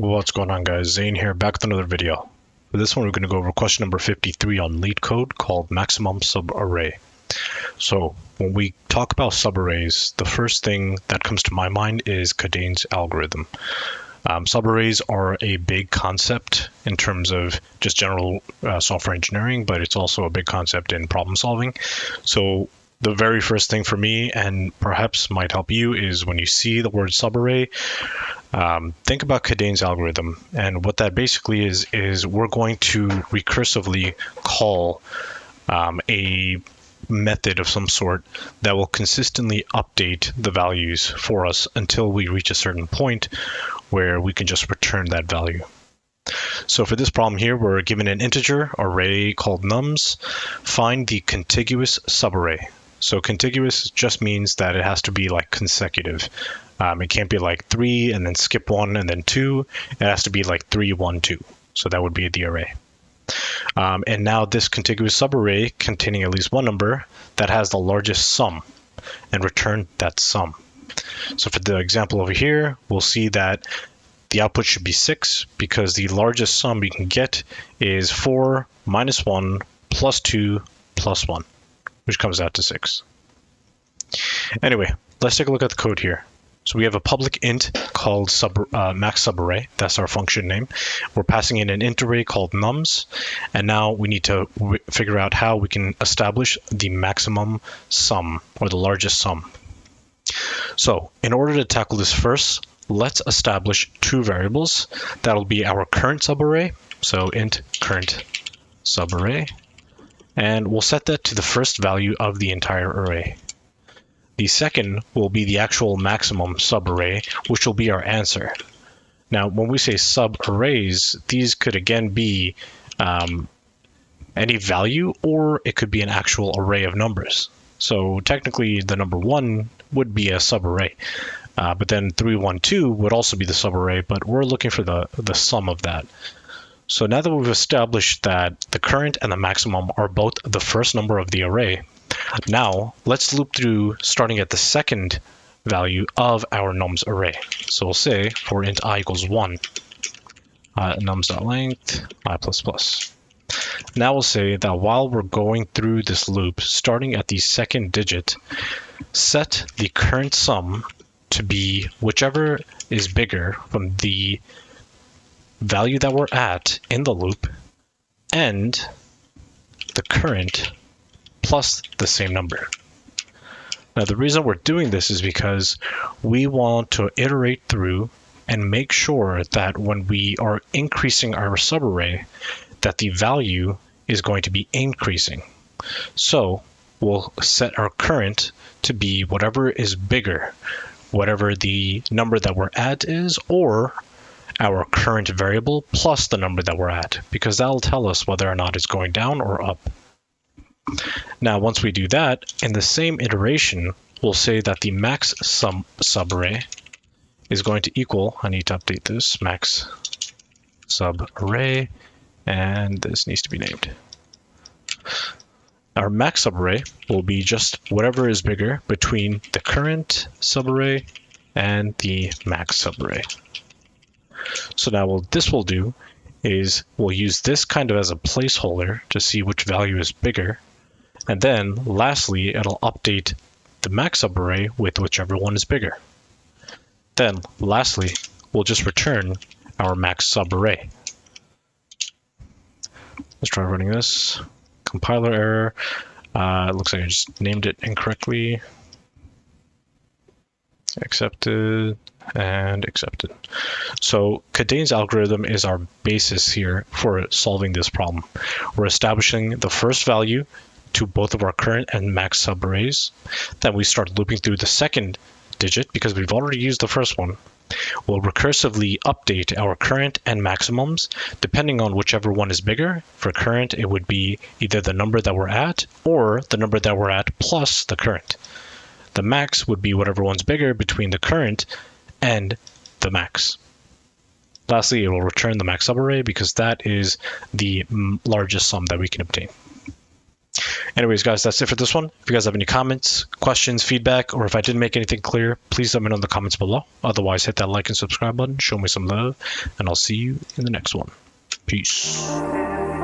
What's going on, guys? Zane here, back with another video. For this one, we're going to go over question number 53 on Leet code called maximum subarray. So when we talk about subarrays, the first thing that comes to my mind is Kadane's algorithm. Subarrays are a big concept in terms of just general software engineering, but it's also a big concept in problem solving. So the very first thing for me, and perhaps might help you, is when you see the word subarray, think about Kadane's algorithm. And what that basically is we're going to recursively call a method of some sort that will consistently update the values for us until we reach a certain point where we can just return that value. So for this problem here, we're given an integer array called nums. Find the contiguous subarray. So contiguous just means that it has to be like consecutive. It can't be like 3 and then skip 1 and then 2. It has to be like 3, 1, 2. So that would be the array. And now this contiguous subarray containing at least one number that has the largest sum, and return that sum. So for the example over here, we'll see that the output should be 6 because the largest sum we can get is 4 minus 1 plus 2 plus 1, which comes out to 6. Anyway, let's take a look at the code here. So we have a public int called max subarray. That's our function name. We're passing in an int array called nums, and now we need to figure out how we can establish the maximum sum, or the largest sum. So in order to tackle this first, let's establish two variables. That'll be our current subarray, so int current subarray, and we'll set that to the first value of the entire array. The second will be the actual maximum subarray, which will be our answer. Now, when we say subarrays, these could again be any value, or it could be an actual array of numbers. So technically, the number 1 would be a subarray, but then 3, 1, 2 would also be the subarray, but we're looking for the sum of that. So now that we've established that the current and the maximum are both the first number of the array, now let's loop through starting at the second value of our nums array. So we'll say for int I equals 1, nums.length I plus plus. Now we'll say that while we're going through this loop, starting at the second digit, set the current sum to be whichever is bigger from the value that we're at in the loop and the current plus the same number. Now the reason we're doing this is because we want to iterate through and make sure that when we are increasing our subarray, that the value is going to be increasing. So we'll set our current to be whatever is bigger, whatever the number that we're at is, or our current variable plus the number that we're at, because that'll tell us whether or not it's going down or up. Now, once we do that, in the same iteration, we'll say that the max subarray is going to equal, I need to update this, max subarray, and this needs to be named. Our max subarray will be just whatever is bigger between the current subarray and the max subarray. So now what this will do is we'll use this kind of as a placeholder to see which value is bigger. And then lastly, it'll update the max subarray with whichever one is bigger. Then lastly, we'll just return our max subarray. Let's try running this. Compiler error. It looks like I just named it incorrectly. Accepted and accepted. So Kadane's algorithm is our basis here for solving this problem. We're establishing the first value to both of our current and max subarrays. Then we start looping through the second digit because we've already used the first one. We'll recursively update our current and maximums depending on whichever one is bigger. For current, it would be either the number that we're at or the number that we're at plus the current. The max would be whatever one's bigger between the current and the max. Lastly, it will return the max subarray because that is the largest sum that we can obtain. Anyways, guys, that's it for this one. If you guys have any comments, questions, feedback, or if I didn't make anything clear, please let me know in the comments below. Otherwise, hit that like and subscribe button, show me some love, and I'll see you in the next one. Peace.